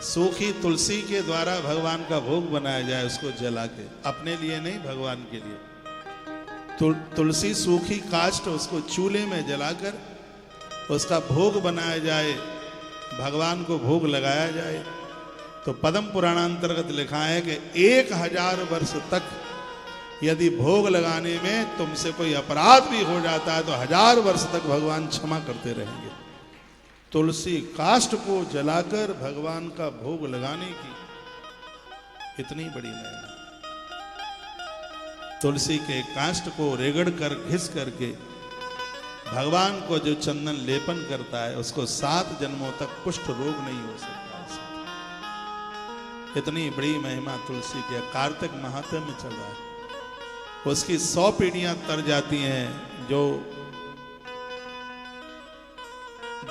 सूखी तुलसी के द्वारा भगवान का भोग बनाया जाए, उसको जला के, अपने लिए नहीं, भगवान के लिए। तुलसी सूखी काष्ठ, उसको चूल्हे में जलाकर उसका भोग बनाया जाए, भगवान को भोग लगाया जाए। तो पद्म पुराणांतर्गत लिखा है कि 1000 वर्ष तक यदि भोग लगाने में तुमसे कोई अपराध भी हो जाता है तो 1000 वर्ष तक भगवान क्षमा करते रहेंगे। तुलसी काष्ठ को जलाकर भगवान का भोग लगाने की इतनी बड़ी महिमा। तुलसी के काष्ठ को रेगड़ कर घिस करके भगवान को जो चंदन लेपन करता है उसको 7 जन्मों तक कुष्ठ रोग नहीं हो सकता। इतनी बड़ी महिमा तुलसी के। कार्तिक माहात्म्य में चल रहा है, उसकी 100 पीढ़ियां तर जाती हैं जो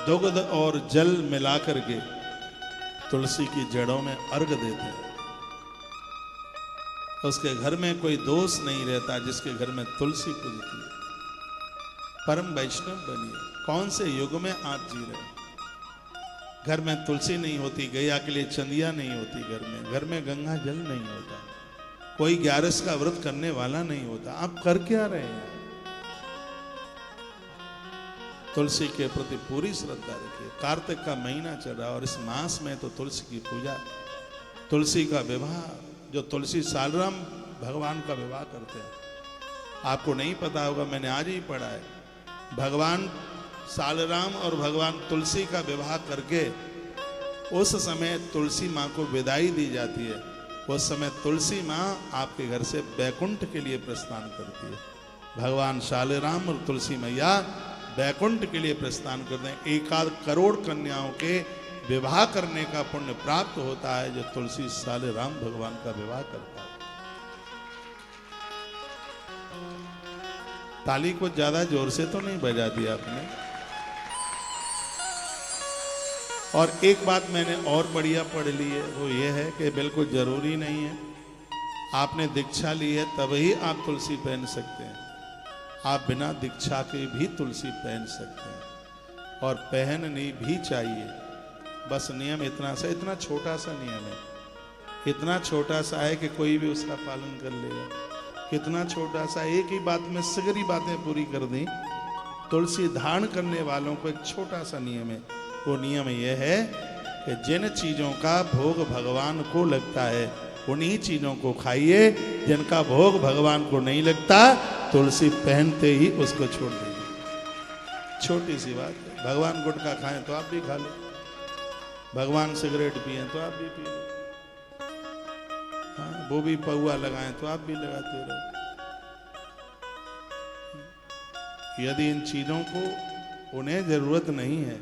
दुग्ध और जल मिलाकर के तुलसी की जड़ों में अर्घ देते हैं। उसके घर में कोई दोष नहीं रहता जिसके घर में तुलसी पूजती है। परम वैष्णव बनिए। कौन से युग में आप जी रहे हैं? घर में तुलसी नहीं होती, गैया के लिए चंदिया नहीं होती, घर में गंगा जल नहीं होता, कोई 11 का व्रत करने वाला नहीं होता। आप कर क्या रहे हैं? तुलसी के प्रति पूरी श्रद्धा रखिए। कार्तिक का महीना चल रहा है और इस मास में तो तुलसी की पूजा, तुलसी का विवाह, जो तुलसी सालराम भगवान का विवाह करते हैं। आपको नहीं पता होगा, मैंने आज ही पढ़ा है, भगवान सालराम और भगवान तुलसी का विवाह करके उस समय तुलसी माँ को विदाई दी जाती है। उस समय तुलसी माँ आपके घर से बैकुंठ के लिए प्रस्थान करती है। भगवान सालराम और तुलसी मैया बैकुंठ के लिए प्रस्थान करते हैं। 1 करोड़ कन्याओं के विवाह करने का पुण्य प्राप्त होता है जो तुलसी सालराम भगवान का विवाह करता है। ताली को ज्यादा जोर से तो नहीं बजा दिया आपने। और एक बात मैंने और बढ़िया पढ़ ली है, वो ये है कि बिल्कुल जरूरी नहीं है आपने दीक्षा ली है तभी आप तुलसी पहन सकते हैं। आप बिना दीक्षा के भी तुलसी पहन सकते हैं और पहननी भी चाहिए। बस नियम इतना सा, इतना छोटा सा नियम है, इतना छोटा सा है कि कोई भी उसका पालन कर लेगा। कितना छोटा सा, एक ही बात में सगरी बातें पूरी कर दी। तुलसी धारण करने वालों को एक छोटा सा नियम है। वो नियम यह है कि जिन चीजों का भोग भगवान को लगता है उन्हीं चीजों को खाइए, जिनका भोग भगवान को नहीं लगता तुलसी पहनते ही उसको छोड़ दीजिए। छोटी सी बात है। भगवान गुटखा खाएं तो आप भी खा लो, भगवान सिगरेट पिए तो आप भी पी लो, हाँ, वो भी पौआ लगाएं तो आप भी लगाते रहो। यदि इन चीजों को उन्हें जरूरत नहीं है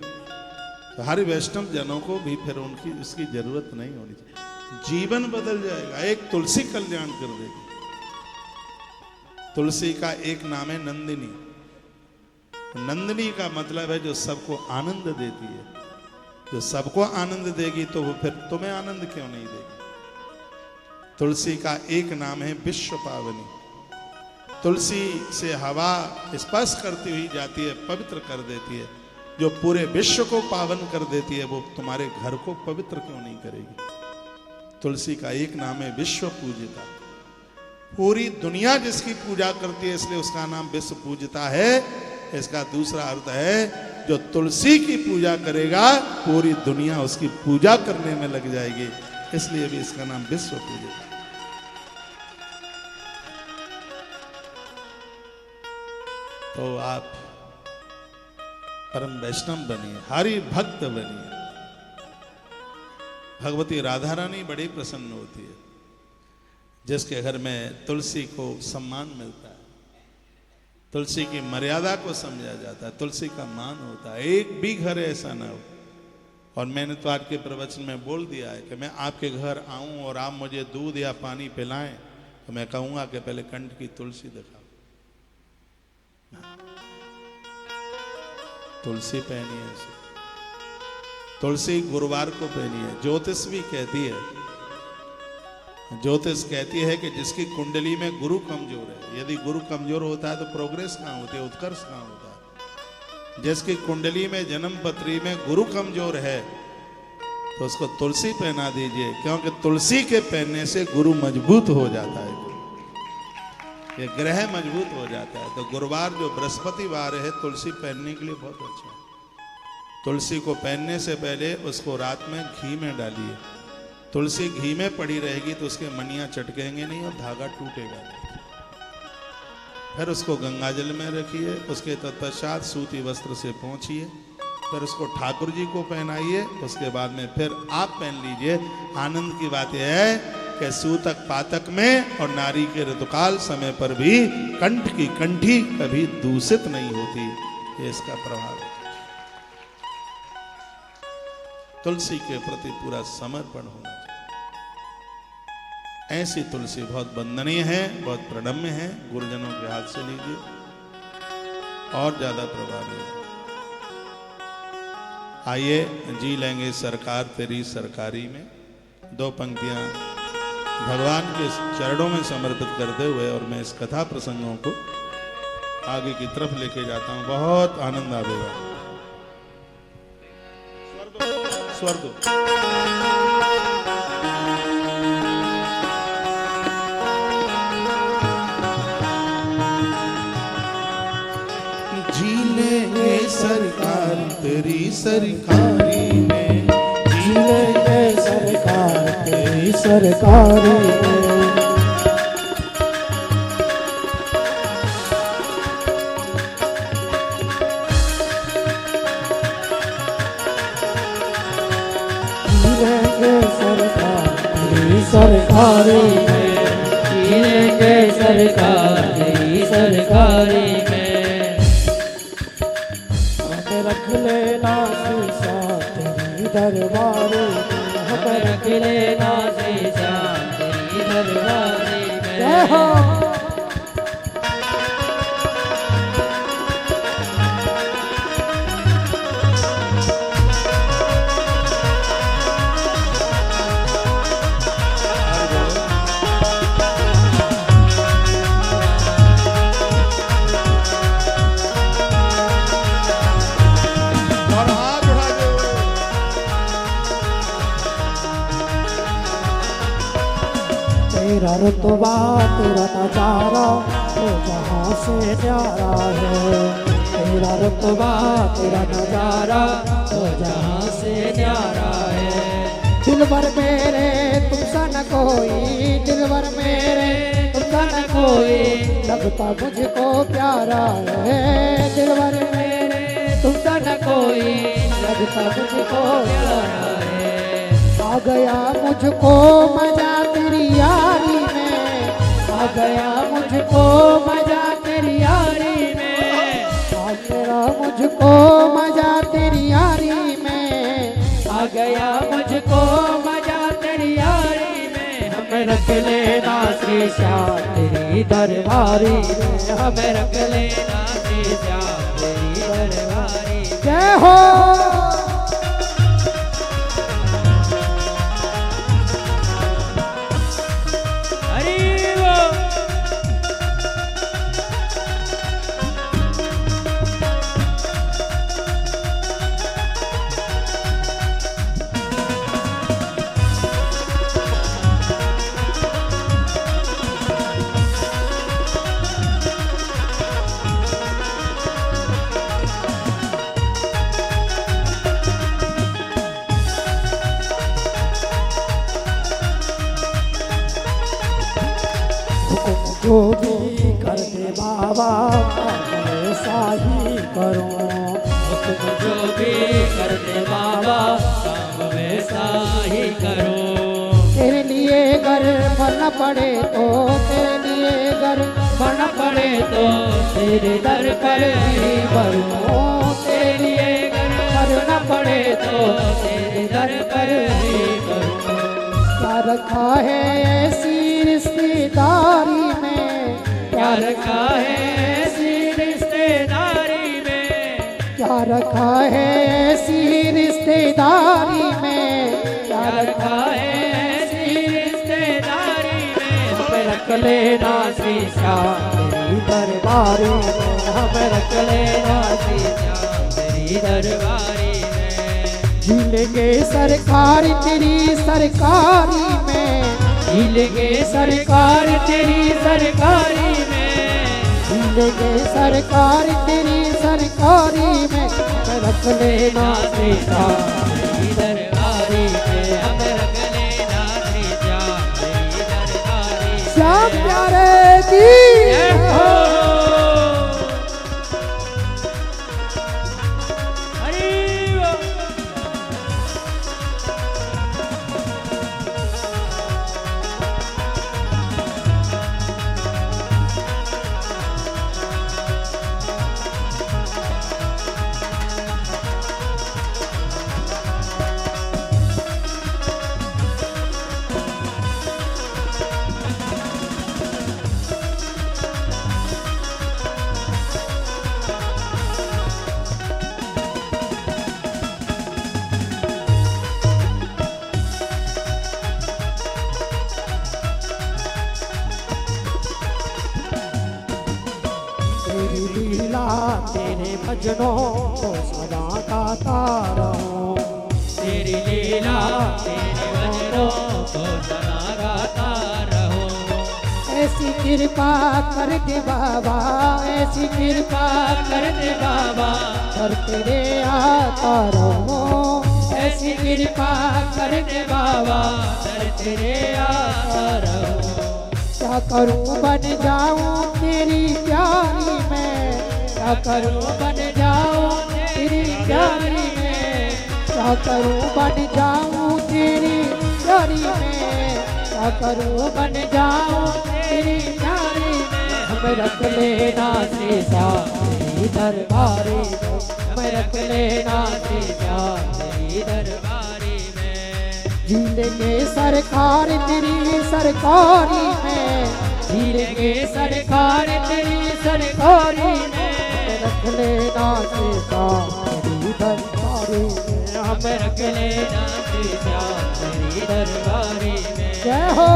तो हर वैष्णव जनों को भी फिर उनकी उसकी जरूरत नहीं होनी चाहिए। जीवन बदल जाएगा। एक तुलसी कल्याण कर देगी। तुलसी का एक नाम है नंदिनी। नंदिनी का मतलब है जो सबको आनंद देती है। जो सबको आनंद देगी तो वो फिर तुम्हें आनंद क्यों नहीं देगी? तुलसी का एक नाम है विश्व पावनी। तुलसी से हवा स्पर्श करती हुई जाती है, पवित्र कर देती है। जो पूरे विश्व को पावन कर देती है वो तुम्हारे घर को पवित्र क्यों नहीं करेगी? तुलसी का एक नाम है विश्व पूजिता। पूरी दुनिया जिसकी पूजा करती है इसलिए उसका नाम विश्व पूजिता है। इसका दूसरा अर्थ है जो तुलसी की पूजा करेगा पूरी दुनिया उसकी पूजा करने में लग जाएगी, इसलिए भी इसका नाम विश्व पूजिता। तो आप परम वैष्णव बनिए, हरि भक्त बनिए। भगवती राधा रानी बड़ी प्रसन्न होती है जिसके घर में तुलसी को सम्मान मिलता है, तुलसी की मर्यादा को समझा जाता है, तुलसी का मान होता है। एक भी घर ऐसा ना हो। और मैंने तो आज के प्रवचन में बोल दिया है कि मैं आपके घर आऊं और आप मुझे दूध या पानी पिलाएं तो मैं कहूंगा कि पहले कंठ की तुलसी दिखाओ। तुलसी पहनी है इसे। तुलसी गुरुवार को पहनी है। ज्योतिष भी कहती है, ज्योतिष कहती है कि जिसकी कुंडली में गुरु कमजोर है, यदि गुरु कमजोर होता है तो प्रोग्रेस कहाँ होती है, उत्कर्ष कहाँ होता है। जिसकी कुंडली में जन्म पत्री में गुरु कमजोर है तो उसको तुलसी पहना दीजिए, क्योंकि तुलसी के पहनने से गुरु मजबूत हो जाता है, ये ग्रह मजबूत हो जाता है। तो गुरुवार जो बृहस्पतिवार है तुलसी पहनने के लिए बहुत अच्छा है। तुलसी को पहनने से पहले उसको रात में घी में डालिए। तुलसी घी में पड़ी रहेगी तो उसके मनियाँ चटकेंगे नहीं और धागा टूटेगा नहीं। फिर उसको गंगाजल में रखिए, उसके तत्पश्चात सूती वस्त्र से पोंछिए, फिर उसको ठाकुर जी को पहनाइए, उसके बाद में फिर आप पहन लीजिए। आनंद की बात यह है कि सूतक पातक में और नारी के ऋतुकाल समय पर भी कंठ की कंठी कभी दूषित नहीं होती, ये इसका प्रभाव है। तुलसी के प्रति पूरा समर्पण होना चाहिए। ऐसी तुलसी बहुत वंदनीय है, बहुत प्रणम्य है, गुरुजनों के हाथ से लीजिए और ज्यादा प्रभावी है। आइए जी लेंगे सरकार तेरी सरकारी में, दो पंक्तियां भगवान के चरणों में समर्पित करते हुए, और मैं इस कथा प्रसंगों को आगे की तरफ लेके जाता हूं, बहुत आनंद आवेगा। स्वर दो। जी लेंगे सरकार तेरी सरकारी में, जी लेंगे सरकार तेरी सरकारी में, सरकारी में, जीएंगे सरकार तेरी सरकारी में। हमें रख लेना शीशा तेरी दरबारी में, हमें रख लेना शीशा तेरी दरबारी में। जय हो। तेरा रुतबा तेरा नजारा तो जहाँ से न्यारा है, तेरा रुतबा तेरा नजारा तो जहाँ से न्यारा है। दिलबर मेरे तुमसा न कोई, दिलबर मेरे तुमसा न कोई, लगता मुझको प्यारा है, दिलबर मेरे तुमसा न कोई, लगता मुझको प्यारा है। आ गया मुझको मजा तेरी यारी में, आ गया मुझको मजा तेरी यारी में, आ गया मुझको मजा तेरी यारी में, आ गया मुझको मजा तेरी यारी में। हमें रख लेना शीशा तेरी दरबारी में, हमें रख लेना शीशा तेरी दरबारी। जय हो। जो भी कर दे बाबा ऐसा ही करूं, तुम जो भी कर दे बाबा काम वैसा ही करो। तेरे लिए घर बनना पड़े तो, तेरे लिए घर बनना पड़े तो, तेरे दर पर ही भरूं, तेरे लिए घर बनना पड़े तो, तेरे दर पर ही भरूं। क्या रखा है ऐसी रिश्तेदारी में, क्या रखा है ऐसी रिश्तेदारी में, क्या रखा है ऐसी रिश्तेदारी में, क्या रखा है ऐसी रिश्तेदारी में। हमें रख लेना शीशा तेरी दरबारी में, हमें रख लेना शीशा तेरी दरबारी में। झीलेंगे सरकार तेरी सरकारी में, झीलेंगे सरकार तेरी सरकारी में, झीलेंगे सरकार तेरी सरकारी में, रख लेना त्रिजा तेरी दरबारी में, हम रख लेना त्रिजा तेरी दरबारी में। श्याम प्यारे की जय हो। हरि बोल। तेरी लीला तेरे भजनों को सदा गाता रहूं, तेरी लीला तेरे भजनों को सदा गाता रहो। ऐसी कृपा कर दे बाबा, ऐसी कृपा कर दे बाबा, कर तेरे आता रहूं, ऐसी कृपा कर दे बाबा, दर तेरे आता रहो। क्या करूं बन जाऊं तेरी प्यारी में, क्या करूं बन जाओ तेरी प्यारी में, क्या करूं बन जाऊं तेरी प्यारी में, क्या करूं बन जाओ तेरी प्यारी में। हम रख लेना त्रिजा तेरी दरबारी में, हम रख लेना त्रिजा तेरी दरबारी में। झीलेंगे सरकार तेरी सरकारी में, झीलेंगे सरकार तेरी सरकारी में, रख लेना सीता तेरी दरबारी में। हम रख लेना त्रिजा तेरी दरबारी में। जय हो।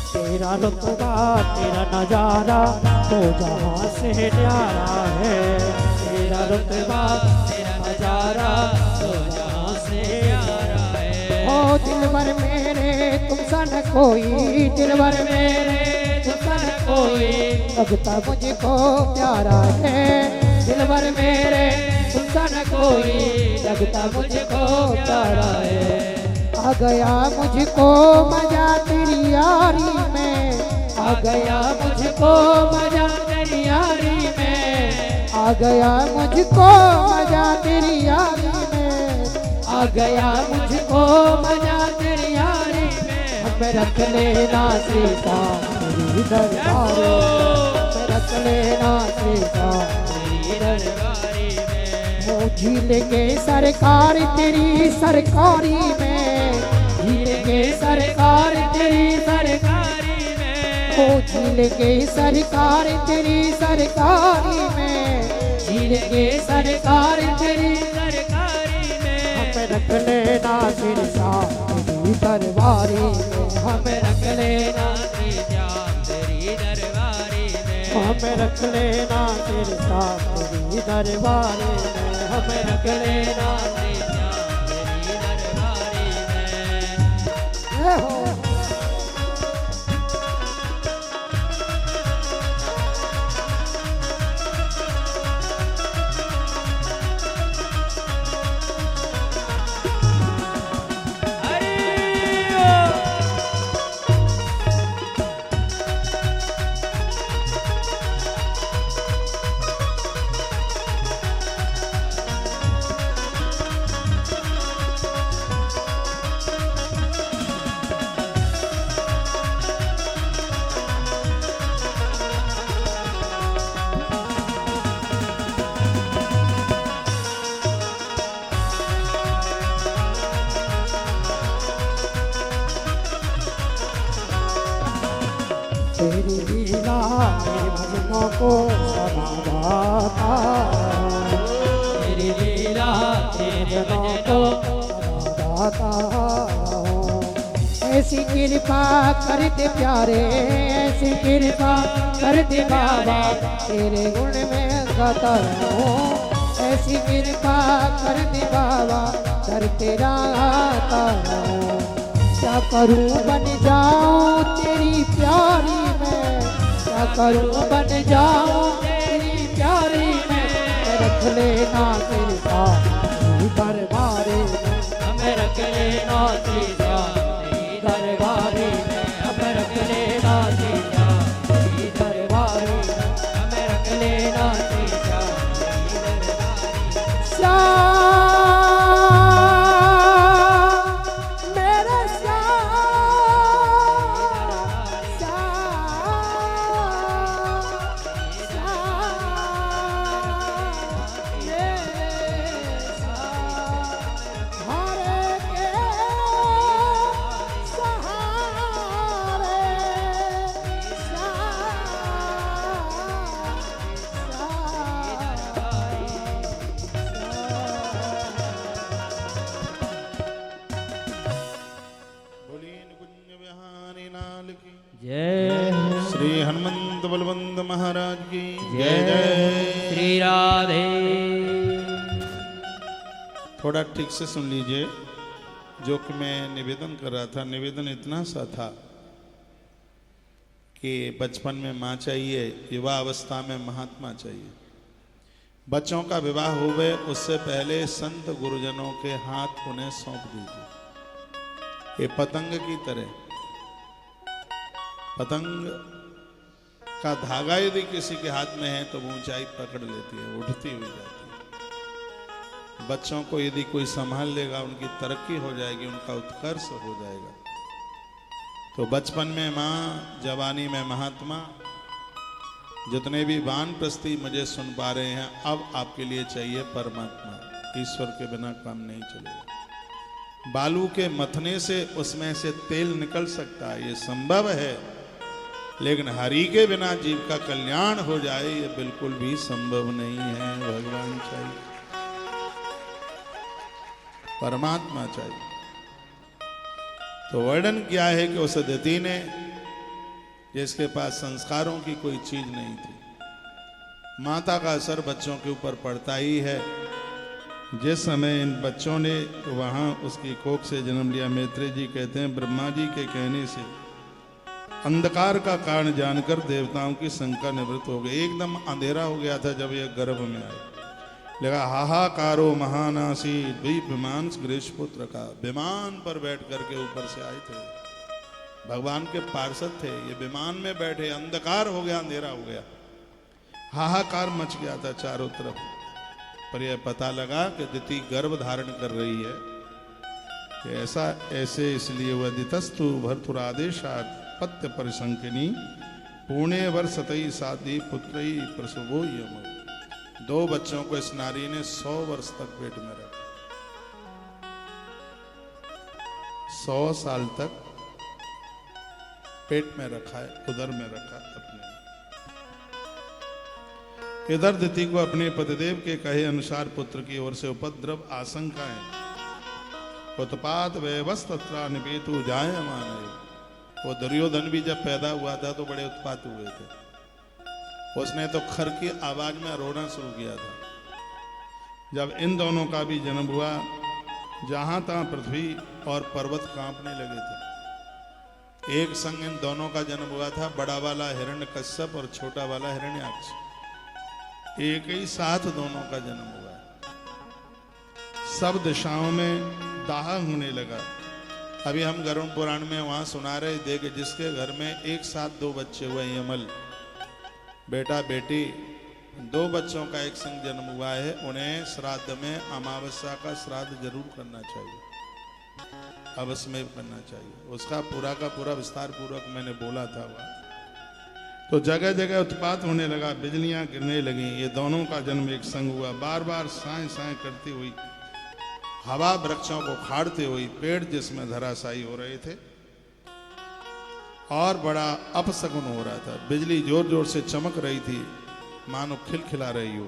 तेरा रुतबा तेरा नजारा तो जहाँ से न्यारा है, तेरा रुतबा तेरा नजारा तो जहाँ से प्यारा है। ओ दिलबर मेरे तुम सा न कोई, दिलबर मेरे तुम न कोई, लगता मुझको प्यारा है, दिलबर मेरे तुम न कोई, लगता मुझको प्यारा है। आ गया मुझको मजा तेरी यारी में, आ गया मुझको मजा तेरी यारी में, आ गया मुझको मजा तेरी यारी में, आ गया मुझको मजा तेरी यारी में। हम रख लेना सीता तेरी दरबारी में, हम रख लेना सीता तेरी दरबारी में। वो झीलेंगे सरकार तेरी सरकारी में, झीलेंगे सरकार तेरी सरकारी में, वो झीलेंगे सरकार तेरी सरकारी में, झीलेंगे सरकार तेरी सरकारी में। हम रख लेना सिरसा तेरी दरबारी में, हम रख लेना त्रिजा तेरी दरबारी में, हम रख लेना सिरसा तेरी दरबारी में। हम रख लेना त्रिजा तेरी दरबारी में। जय हो। तेरी लीला मेरे भजनों को सदा गाता रहूं। तेरी लीला तेरे भजनों भजनों को सदा गाता रहूं। ऐसी कृपा कर दे प्यारे, ऐसी कृपा कर दे बाबा, तेरे गुण में गाता रहूं। ऐसी कृपा कर दे बाबा, कर तेरा गाता रहूं। क्या करूं बन जाऊं तेरी प्यारी में, क्या करूं बन जाऊं तेरी प्यारी में, रख लेना कृपा तू दरबारे में, हमें रख लेना सीधा तेरी दरबारी में, हमें रख लेना सीधा तेरी दरबारी में, हमें रख लेना सीधा तेरी दरबारी में। श्याम मेरे श्याम, श्याम, श्याम मेरे श्याम, हरे के सहारे बोलिए कुंज बिहारी लाल की जय श्री हनुमंत बलवंत महाराज की जय जय। श्री राधे। थोड़ा ठीक से सुन लीजिए जो कि मैं निवेदन कर रहा था। निवेदन इतना सा था कि बचपन में माँ चाहिए, युवा अवस्था में महात्मा चाहिए। बच्चों का विवाह हुए उससे पहले संत गुरुजनों के हाथ उन्हें सौंप दीजिए। ये पतंग की तरह, पतंग का धागा यदि किसी के हाथ में है तो वो ऊंचाई पकड़ लेती है, उठती हुई जाती है। बच्चों को यदि कोई संभाल लेगा उनकी तरक्की हो जाएगी, उनका उत्कर्ष हो जाएगा। तो बचपन में माँ, जवानी में महात्मा। जितने भी वानप्रस्थी मुझे सुन पा रहे हैं, अब आपके लिए चाहिए परमात्मा। ईश्वर के बिना काम नहीं चलेगा। बालू के मथने से उसमें से तेल निकल सकता है, ये संभव है, लेकिन हरि के बिना जीव का कल्याण हो जाए ये बिल्कुल भी संभव नहीं है। भगवान चाहिए, परमात्मा चाहिए। तो वर्णन किया है कि उस अदिति ने, जिसके पास संस्कारों की कोई चीज नहीं थी, माता का असर बच्चों के ऊपर पड़ता ही है। जिस समय इन बच्चों ने वहां उसकी कोख से जन्म लिया, मैत्रेय जी कहते हैं ब्रह्मा जी के कहने से अंधकार का कारण जानकर देवताओं की शंका निवृत्त हो गई। एकदम अंधेरा हो गया था जब यह गर्भ में आए। लगा हाहाकारो महानासी द्वीप विमान गृष पुत्र का। विमान पर बैठ करके ऊपर से आए थे, भगवान के पार्षद थे। ये विमान में बैठे, अंधकार हो गया, अंधेरा हो गया, हाहाकार मच गया था चारों तरफ। पर यह पता लगा कि दिति गर्भ धारण कर रही है कि ऐसे इसलिए वह दितस्तु भर्तुरादेशात पत्य परिसंकिनी पुणे वर्षतई साधी पुत्रई प्रसवो यम। 2 बच्चों को इस नारी ने 100 वर्ष तक पेट में रखा। 100 साल तक पेट में रखा है, उदर में रखा अपने। इधर दिति को अपने पतिदेव के कहे अनुसार पुत्र की ओर से उपद्रव आशंकाएं, उत्पात व्यवस्था निपेतु जायमान। वो दुर्योधन भी जब पैदा हुआ था तो बड़े उत्पात हुए थे। उसने तो खर की आवाज में रोना शुरू किया था। जब इन दोनों का भी जन्म हुआ, जहां तहां पृथ्वी और पर्वत कांपने लगे थे। एक संग इन दोनों का जन्म हुआ था, बड़ा वाला हिरण्यकश्यप और छोटा वाला हिरण्याक्ष। एक ही साथ दोनों का जन्म हुआ। सब दिशाओं में दाह होने लगा। अभी हम गरुड़ पुराण में वहां सुना रहे थे कि जिसके घर में एक साथ 2 बच्चे हुए, यमल बेटा बेटी 2 बच्चों का एक संग जन्म हुआ है, उन्हें श्राद्ध में अमावस्या का श्राद्ध जरूर करना चाहिए, अवश्य में करना चाहिए। उसका पूरा का पूरा विस्तार पूर्वक मैंने बोला था वह। तो जगह जगह उत्पात होने लगा, बिजलियां गिरने लगी। ये दोनों का जन्म एक संग हुआ। बार बार साए साए करती हुई हवा वृक्षों को खाड़ते हुई पेड़ जिसमें धराशायी हो रहे थे। और बड़ा अपशकुन हो रहा था। बिजली जोर जोर से चमक रही थी, मानो खिलखिला रही हो।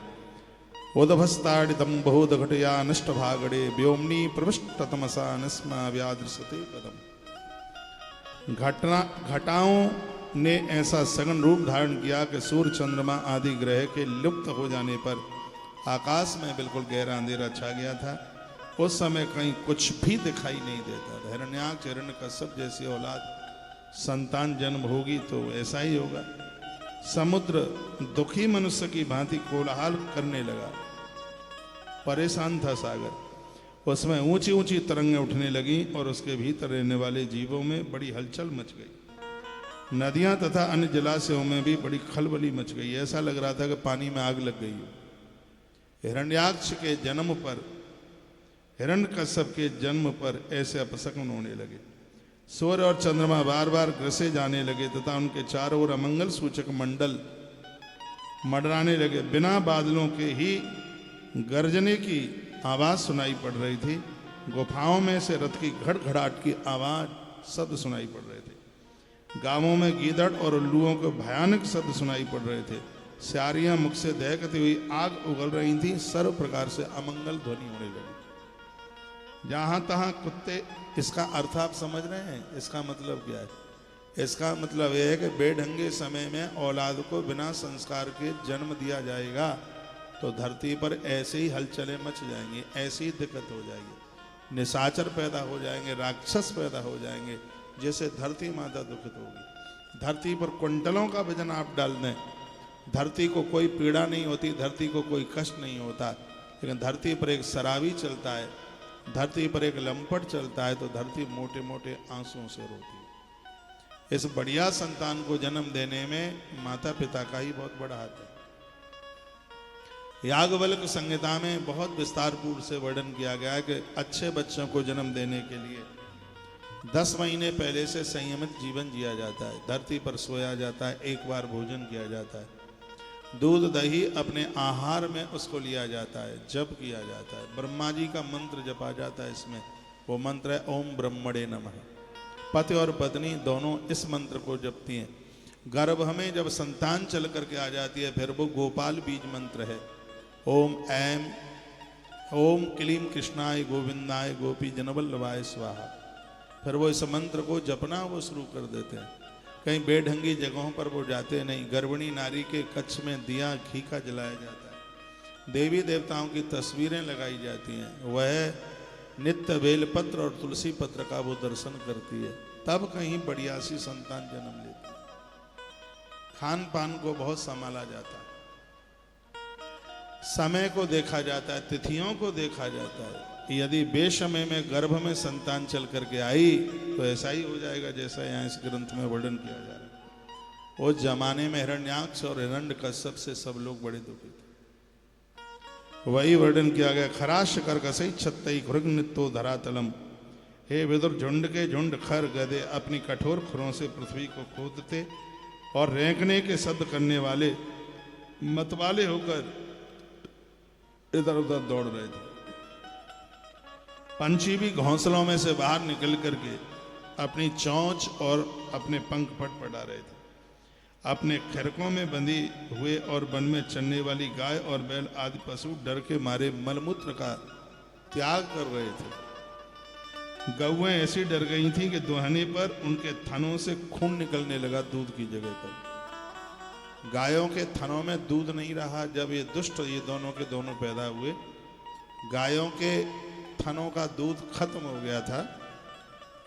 उदभस्ताड़ितम बहुध घटया नष्ट भागड़े व्योमनी प्रविष्ट तमसा निस्मा व्यादृशते पदम। घटाओं ने ऐसा सघन रूप धारण किया कि सूर्य चंद्रमा आदि ग्रह के लुप्त हो जाने पर आकाश में बिल्कुल गहरा अंधेरा छा गया था। उस समय कहीं कुछ भी दिखाई नहीं देता था। हिरण्याक्ष हिरण्यकश्यप जैसी औलाद संतान जन्म होगी तो ऐसा ही होगा। समुद्र दुखी मनुष्य की भांति कोलाहल करने लगा। परेशान था सागर। उसमें ऊंची ऊंची तरंगें उठने लगी और उसके भीतर रहने वाले जीवों में बड़ी हलचल मच गई। नदियां तथा अन्य जलाशयों में भी बड़ी खलबली मच गई। ऐसा लग रहा था कि पानी में आग लग गई हो। हिरण्याक्ष के जन्म पर, हिरण्यकश्यप के जन्म पर ऐसे अपशकुन होने लगे। सूर्य और चंद्रमा बार बार ग्रसे जाने लगे तथा उनके चारों ओर अमंगल सूचक मंडल मंडराने लगे। बिना बादलों के ही गर्जने की आवाज सुनाई पड़ रही थी। गुफाओं में से रथ की घड़घड़ाहट की आवाज शब्द सुनाई पड़ रहे थे। गांवों में गीदड़ और उल्लुओं के भयानक शब्द सुनाई पड़ रहे थे। स्यारियां मुख से दहकती हुई आग उगल रही थी। सर्व प्रकार से अमंगल ध्वनि होने लगी। जहां तहां कुत्ते। इसका अर्थ आप समझ रहे हैं? इसका मतलब क्या है? इसका मतलब यह है कि बेढंगे समय में औलाद को बिना संस्कार के जन्म दिया जाएगा तो धरती पर ऐसे ही हलचलें मच जाएंगी, ऐसी ही दिक्कत हो जाएगी। निशाचर पैदा हो जाएंगे, राक्षस पैदा हो जाएंगे, जैसे धरती माता दुखित होगी। धरती पर क्विंटलों का वजन आप डाल दें, धरती को कोई पीड़ा नहीं होती, धरती को कोई कष्ट नहीं होता। लेकिन धरती पर एक शराबी चलता है, धरती पर एक लंपट चलता है तो धरती मोटे मोटे आंसुओं से रोती है। इस बढ़िया संतान को जन्म देने में माता पिता का ही बहुत बड़ा हाथ है। याज्ञवल्क्य संहिता में बहुत विस्तार पूर्व से वर्णन किया गया है कि अच्छे बच्चों को जन्म देने के लिए 10 महीने पहले से संयमित जीवन जिया जाता है। धरती पर सोया जाता है, एक बार भोजन किया जाता है, दूध दही अपने आहार में उसको लिया जाता है, जप किया जाता है, ब्रह्मा जी का मंत्र जपा जाता है। इसमें वो मंत्र है ओम ब्रह्मणे नमः। पति और पत्नी दोनों इस मंत्र को जपती हैं। गर्भ में जब संतान चल करके आ जाती है फिर वो गोपाल बीज मंत्र है, ओम ऐम ओम क्लीम कृष्णाय गोविंदाय गोपी जनवल्लभाय स्वाहा। फिर वो इस मंत्र को जपना वो शुरू कर देते हैं। कहीं बेढंगी जगहों पर वो जाते नहीं। गर्भिणी नारी के कच्छ में दिया घी का जलाया जाता है। देवी देवताओं की तस्वीरें लगाई जाती हैं। वह नित्य बेलपत्र और तुलसी पत्र का वो दर्शन करती है। तब कहीं बढ़िया सी संतान जन्म लेती है। खान पान को बहुत संभाला जाता है, समय को देखा जाता है, तिथियों को देखा जाता है। यदि बेशमय में गर्भ में संतान चल करके आई तो ऐसा ही हो जाएगा जैसा यहाँ इस ग्रंथ में वर्णन किया जा रहा है। उस जमाने में हिरण्याक्ष और हिरण्यकश्यप से सब लोग बड़े दुखी थे। वही वर्णन किया गया। खराश कर कसई छत्तई घृग नित्तो धरातलम। हे विदुर, झुंड के झुंड खर गधे अपनी कठोर खुरों से पृथ्वी को खोदते और रेंकने के शब्द करने वाले मतवाले होकर इधर उधर दौड़ रहे थे। पंछी भी घोंसलों में से बाहर निकल करके अपनी चोंच और अपने पंख फटफटा रहे थे। अपने खरकों में बंधी हुए और वन में चलने वाली गाय और बैल आदि पशु डर के मारे मलमूत्र का त्याग कर रहे थे। गौएं ऐसी डर गई थी कि दुहाने पर उनके थनों से खून निकलने लगा दूध की जगह पर। गायों के थनों में दूध नहीं रहा। जब ये दुष्ट ये दोनों के दोनों पैदा हुए, गायों के थनों का दूध खत्म हो गया था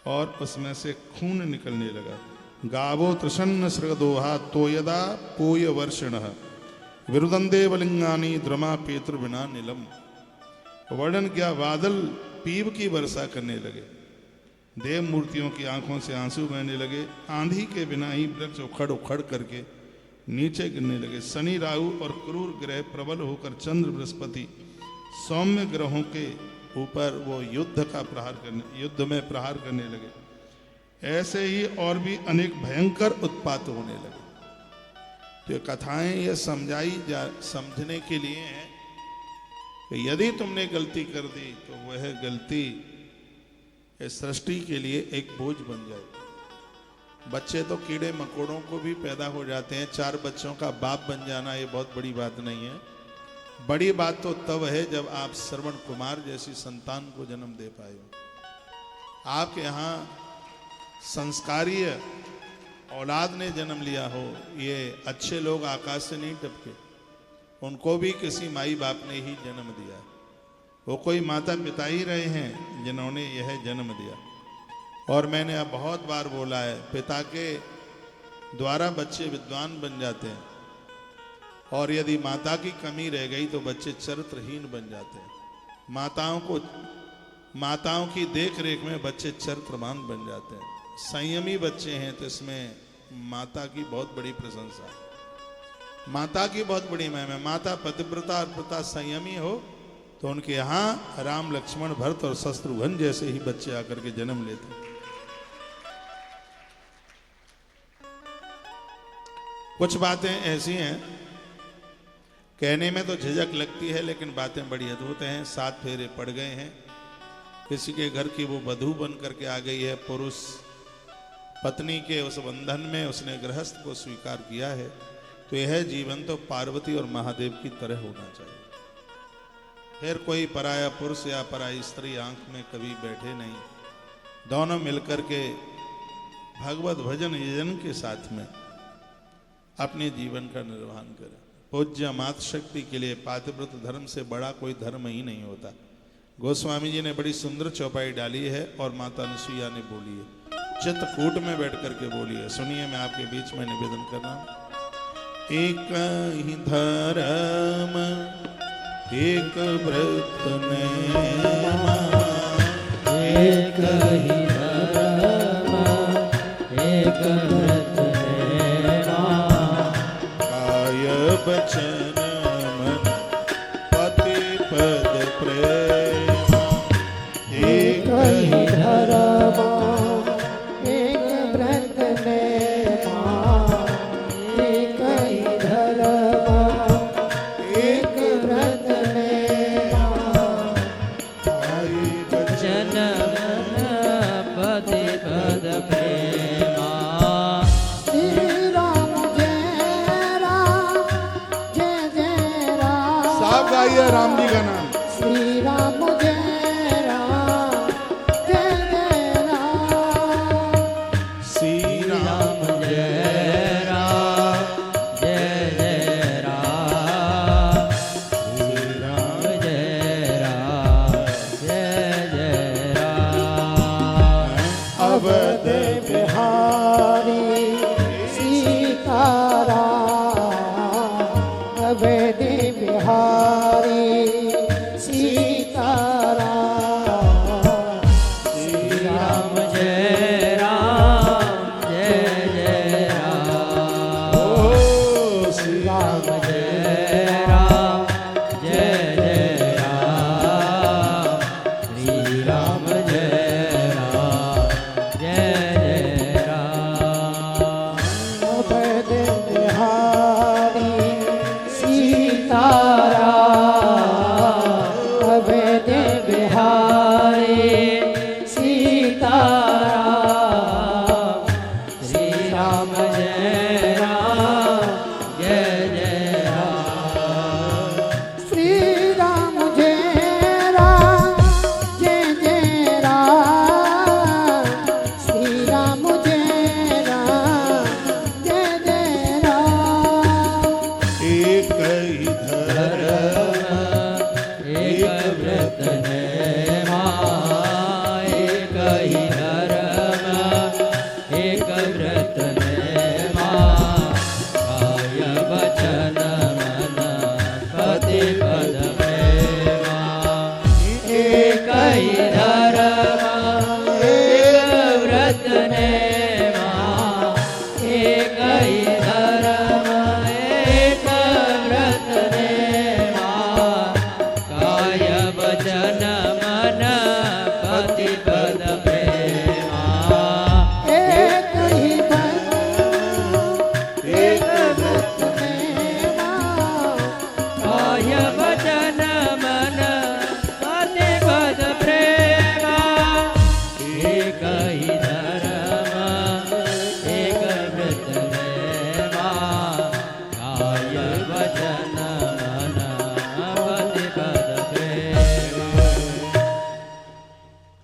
और उसमें से खून निकलने लगा। गावो तृषन्न सृगदोहा तोयदा पोय वर्षण विरुदंदे वलिंगानी द्रमा पेतृ बिना नीलम। वर्णन किया, बादल पीव की वर्षा करने लगे, देव मूर्तियों की आंखों से आंसू बहने लगे, आंधी के बिना ही वृक्ष उखड़ उखड़ करके नीचे गिरने लगे। शनि राहु और क्रूर ग्रह प्रबल होकर चंद्र बृहस्पति सौम्य ग्रहों के ऊपर वो युद्ध में प्रहार करने लगे। ऐसे ही और भी अनेक भयंकर उत्पात होने लगे। तो कथाएं ये समझने के लिए हैं कि यदि तुमने गलती कर दी तो वह गलती इस सृष्टि के लिए एक बोझ बन जाएगी। बच्चे तो कीड़े मकोड़ों को भी पैदा हो जाते हैं, 4 बच्चों का बाप बन जाना ये बहुत बड़ी बात नहीं है। बड़ी बात तो तब है जब आप श्रवण कुमार जैसी संतान को जन्म दे पाए हो। आपके यहाँ संस्कारीय औलाद ने जन्म लिया हो। ये अच्छे लोग आकाश से नहीं टपके, उनको भी किसी माई बाप ने ही जन्म दिया। वो कोई माता पिता ही रहे हैं जिन्होंने यह जन्म दिया। और मैंने अब बहुत बार बोला है, पिता के द्वारा बच्चे विद्वान बन जाते हैं, और यदि माता की कमी रह गई तो बच्चे चरित्रहीन बन जाते हैं। माताओं की देख रेख में बच्चे चरित्रवान बन जाते हैं। संयमी बच्चे हैं तो इसमें माता की बहुत बड़ी प्रशंसा है, माता की बहुत बड़ी महिमा। माता पतिव्रता और पिता संयमी हो तो उनके यहाँ राम लक्ष्मण भरत और शत्रुघ्न जैसे ही बच्चे आकर के जन्म लेते हैं। कुछ बातें ऐसी हैं कहने में तो झिझक लगती है, लेकिन बातें बड़ी अद्भुत हैं। 7 फेरे पड़ गए हैं, किसी के घर की वो वधू बन करके आ गई है, पुरुष पत्नी के उस बंधन में उसने गृहस्थ को स्वीकार किया है, तो यह जीवन तो पार्वती और महादेव की तरह होना चाहिए। फिर कोई पराया पुरुष या पराई स्त्री आंख में कभी बैठे नहीं, दोनों मिलकर के भगवत भजन यजन के साथ में अपने जीवन का निर्वहन करें। पूज्य मातृशक्ति के लिए पातिव्रत धर्म से बड़ा कोई धर्म ही नहीं होता। गोस्वामी जी ने बड़ी सुंदर चौपाई डाली है और माता अनुसुईया ने बोली है, चित्रकूट में बैठ करके बोली है। सुनिए, मैं आपके बीच में निवेदन कर रहा हूं। एक ही धर्म एक व्रत नेमा, एक ही धर्म एक व्रत नेमा, काय बचन मन पति पद प्रेमा। एक ही धर्म एक व्रत नेमा, एक ही धर्म एक व्रत नेमा, काय बचन जन पति पद प्रेमा। श्री राम जय राम, जय जय राम। साहब गाइए राम जी का नाम। श्री राम जय राम, जय जय राम। श्री राम जय राम जय जय राम, श्री राम जय राम जय जय राम। अवध बिहारी सीताराम, अवध बिहारी सीताराम। श्री राम जय राम जय जय राम, ओ श्री राम जय राम जय जय राम, श्री राम जय राम जय जय राम। अवध बिहारी सीताराम, अवध बिहारी सीताराम। श्री राम जय राम जय जय राम, श्री राम जय राम, जय जय राम। श्री राम जय राम, जय जय राम। एक ही धर्म एक व्रत नेमा,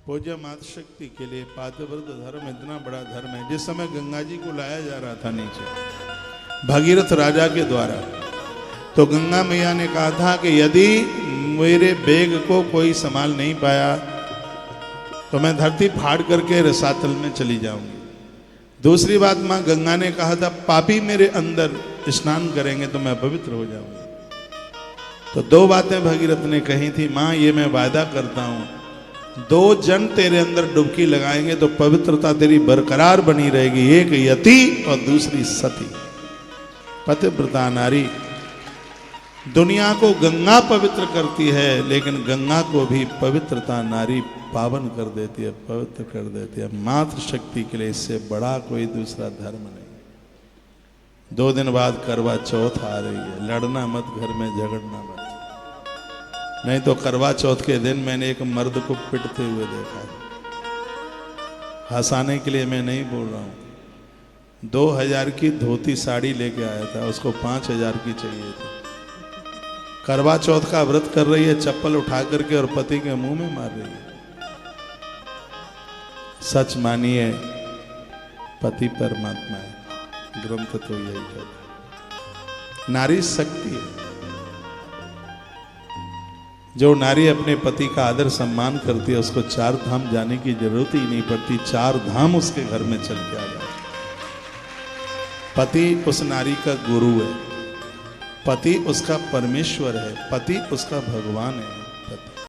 पूज्य मातृशक्ति के लिए पातिव्रत धर्म इतना बड़ा धर्म है। जिस समय गंगा जी को लाया जा रहा था नीचे भगीरथ राजा के द्वारा, तो गंगा मैया ने कहा था कि यदि मेरे बेग को कोई संभाल नहीं पाया तो मैं धरती फाड़ करके रसातल में चली जाऊंगी। दूसरी बात मां गंगा ने कहा था पापी मेरे अंदर स्नान करेंगे तो मैं पवित्र हो जाऊंगी। तो दो बातें भगीरथ ने कही थी, मां ये मैं वायदा करता हूं, दो जन तेरे अंदर डुबकी लगाएंगे तो पवित्रता तेरी बरकरार बनी रहेगी, एक यति और दूसरी सती। पतिव्रता नारी दुनिया को गंगा पवित्र करती है, लेकिन गंगा को भी पवित्रता नारी पावन कर देती है, पवित्र कर देती है। मातृशक्ति के लिए इससे बड़ा कोई दूसरा धर्म नहीं। 2 दिन बाद करवा चौथ आ रही है, लड़ना मत, घर में झगड़ना मत, नहीं तो करवा चौथ के दिन मैंने एक मर्द को पिटते हुए देखा है। हंसाने के लिए मैं नहीं बोल रहा हूं। 2000 की धोती साड़ी लेके आया था, उसको 5000 की चाहिए थी। करवा चौथ का व्रत कर रही है, चप्पल उठा करके और पति के मुंह में मार रही है। सच मानिए पति परमात्मा है, ग्रंथ तो यही कहता है। नारी शक्ति है। जो नारी अपने पति का आदर सम्मान करती है उसको 4 धाम जाने की जरूरत ही नहीं पड़ती, 4 धाम उसके घर में चल के आ जाए। पति उस नारी का गुरु है, पति उसका परमेश्वर है, पति उसका भगवान है।